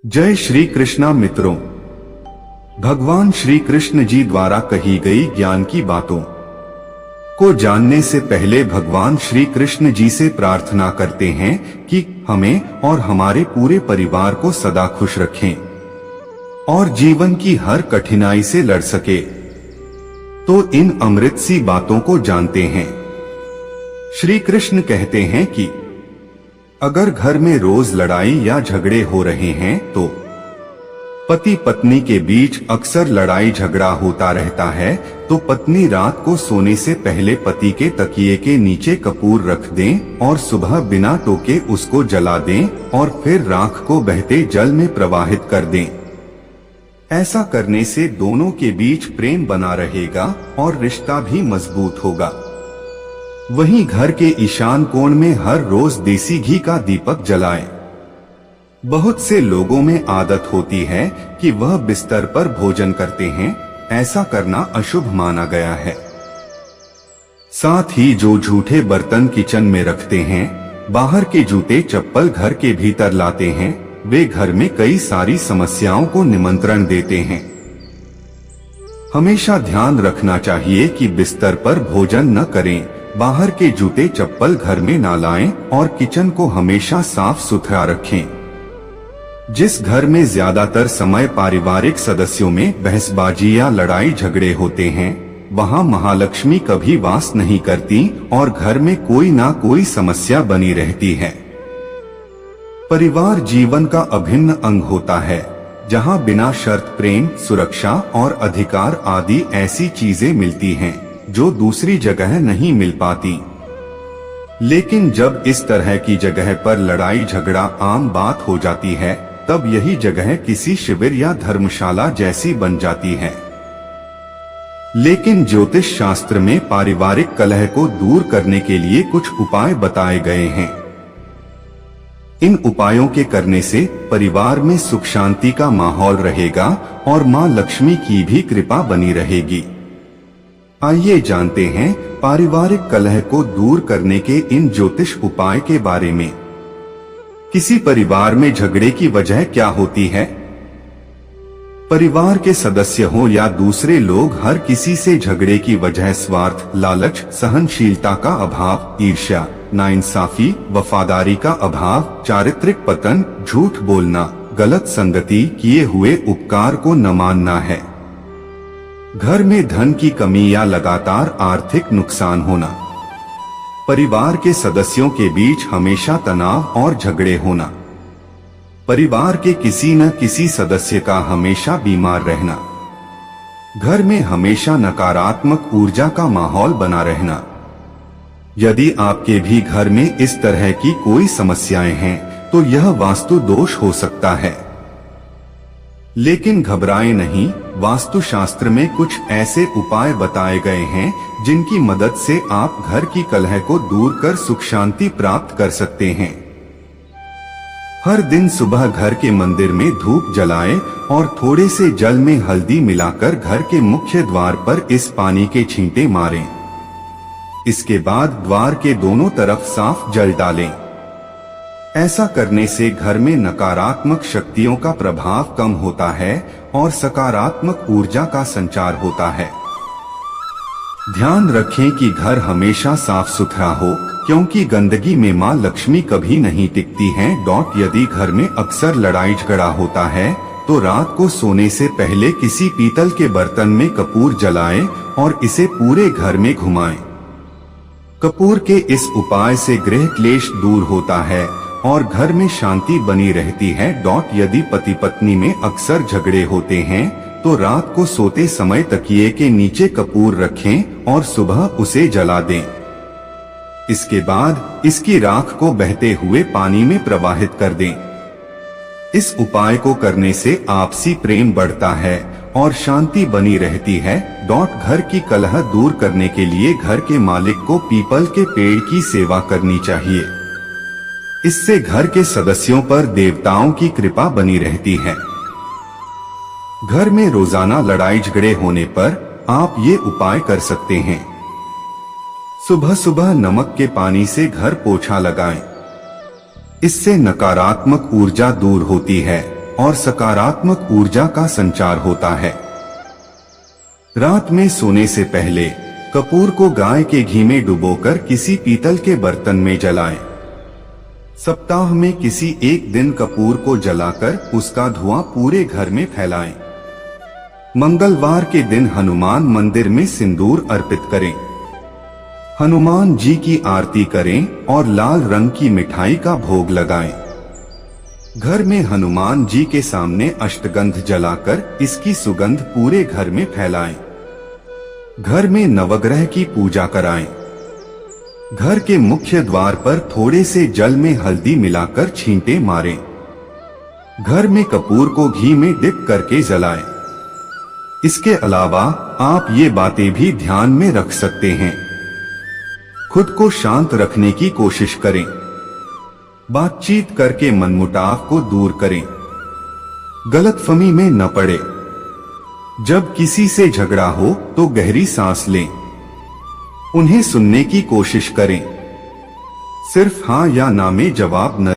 जय श्री कृष्णा मित्रों, भगवान श्री कृष्ण जी द्वारा कही गई ज्ञान की बातों को जानने से पहले भगवान श्री कृष्ण जी से प्रार्थना करते हैं कि हमें और हमारे पूरे परिवार को सदा खुश रखें और जीवन की हर कठिनाई से लड़ सके। तो इन अमृत सी बातों को जानते हैं। श्री कृष्ण कहते हैं कि अगर घर में रोज लड़ाई या झगड़े हो रहे हैं तो पति पत्नी के बीच अक्सर लड़ाई झगड़ा होता रहता है, तो पत्नी रात को सोने से पहले पति के तकिए के नीचे कपूर रख दें और सुबह बिना टोके उसको जला दें और फिर राख को बहते जल में प्रवाहित कर दें। ऐसा करने से दोनों के बीच प्रेम बना रहेगा और रिश्ता भी मजबूत होगा। वहीं घर के ईशान कोण में हर रोज देसी घी का दीपक जलाएं। बहुत से लोगों में आदत होती है कि वह बिस्तर पर भोजन करते हैं, ऐसा करना अशुभ माना गया है। साथ ही जो झूठे बर्तन किचन में रखते हैं, बाहर के जूते चप्पल घर के भीतर लाते हैं, वे घर में कई सारी समस्याओं को निमंत्रण देते हैं। हमेशा ध्यान रखना चाहिए कि बिस्तर पर भोजन न करें, बाहर के जूते चप्पल घर में ना लाएं और किचन को हमेशा साफ सुथरा रखें। जिस घर में ज्यादातर समय पारिवारिक सदस्यों में बहसबाजी या लड़ाई झगड़े होते हैं, वहां महालक्ष्मी कभी वास नहीं करती और घर में कोई ना कोई समस्या बनी रहती है। परिवार जीवन का अभिन्न अंग होता है, जहां बिना शर्त प्रेम, सुरक्षा और अधिकार आदि ऐसी चीजें मिलती हैं जो दूसरी जगह नहीं मिल पाती। लेकिन जब इस तरह की जगह पर लड़ाई झगड़ा आम बात हो जाती है, तब यही जगह किसी शिविर या धर्मशाला जैसी बन जाती है। लेकिन ज्योतिष शास्त्र में पारिवारिक कलह को दूर करने के लिए कुछ उपाय बताए गए हैं। इन उपायों के करने से परिवार में सुख शांति का माहौल रहेगा और मां लक्ष्मी की भी कृपा बनी रहेगी। आइए जानते हैं पारिवारिक कलह को दूर करने के इन ज्योतिष उपाय के बारे में। किसी परिवार में झगड़े की वजह क्या होती है? परिवार के सदस्य हो या दूसरे लोग, हर किसी से झगड़े की वजह स्वार्थ, लालच, सहनशीलता का अभाव, ईर्ष्या, नाइंसाफी, वफादारी का अभाव, चारित्रिक पतन, झूठ बोलना, गलत संगति, किए हुए उपकार को न मानना है। घर में धन की कमी या लगातार आर्थिक नुकसान होना, परिवार के सदस्यों के बीच हमेशा तनाव और झगड़े होना, परिवार के किसी न किसी सदस्य का हमेशा बीमार रहना, घर में हमेशा नकारात्मक ऊर्जा का माहौल बना रहना। यदि आपके भी घर में इस तरह की कोई समस्याएं हैं, तो यह वास्तु दोष हो सकता है। लेकिन घबराएं नहीं, वास्तु शास्त्र में कुछ ऐसे उपाय बताए गए हैं जिनकी मदद से आप घर की कलह को दूर कर सुख शांति प्राप्त कर सकते हैं। हर दिन सुबह घर के मंदिर में धूप जलाएं और थोड़े से जल में हल्दी मिलाकर घर के मुख्य द्वार पर इस पानी के छींटे मारें। इसके बाद द्वार के दोनों तरफ साफ जल डालें। ऐसा करने से घर में नकारात्मक शक्तियों का प्रभाव कम होता है और सकारात्मक ऊर्जा का संचार होता है। ध्यान रखें कि घर हमेशा साफ सुथरा हो, क्योंकि गंदगी में मां लक्ष्मी कभी नहीं टिकती हैं। यदि घर में अक्सर लड़ाई झगड़ा होता है, तो रात को सोने से पहले किसी पीतल के बर्तन में कपूर जलाएं और इसे पूरे घर में घुमाएं। कपूर के इस उपाय से गृह क्लेश दूर होता है और घर में शांति बनी रहती है। यदि पति पत्नी में अक्सर झगड़े होते हैं, तो रात को सोते समय तकिए के नीचे कपूर रखें और सुबह उसे जला दें। इसके बाद इसकी राख को बहते हुए पानी में प्रवाहित कर दें। इस उपाय को करने से आपसी प्रेम बढ़ता है और शांति बनी रहती है। घर की कलह दूर करने के लिए घर के मालिक को पीपल के पेड़ की सेवा करनी चाहिए। इससे घर के सदस्यों पर देवताओं की कृपा बनी रहती है। घर में रोजाना लड़ाई झगड़े होने पर आप ये उपाय कर सकते हैं। सुबह सुबह नमक के पानी से घर पोछा लगाएं। इससे नकारात्मक ऊर्जा दूर होती है और सकारात्मक ऊर्जा का संचार होता है। रात में सोने से पहले कपूर को गाय के घी में डुबोकर किसी पीतल के बर्तन में जलाएं। सप्ताह में किसी एक दिन कपूर को जलाकर उसका धुआं पूरे घर में फैलाएं। मंगलवार के दिन हनुमान मंदिर में सिंदूर अर्पित करें। हनुमान जी की आरती करें और लाल रंग की मिठाई का भोग लगाएं। घर में हनुमान जी के सामने अष्टगंध जलाकर इसकी सुगंध पूरे घर में फैलाएं। घर में नवग्रह की पूजा कराएं। घर के मुख्य द्वार पर थोड़े से जल में हल्दी मिलाकर छींटे मारें। घर में कपूर को घी में डिप करके जलाएं। इसके अलावा आप ये बातें भी ध्यान में रख सकते हैं। खुद को शांत रखने की कोशिश करें। बातचीत करके मनमुटाव को दूर करें। गलतफहमी में न पड़े। जब किसी से झगड़ा हो तो गहरी सांस लें। उन्हें सुनने की कोशिश करें। सिर्फ हाँ या ना में जवाब न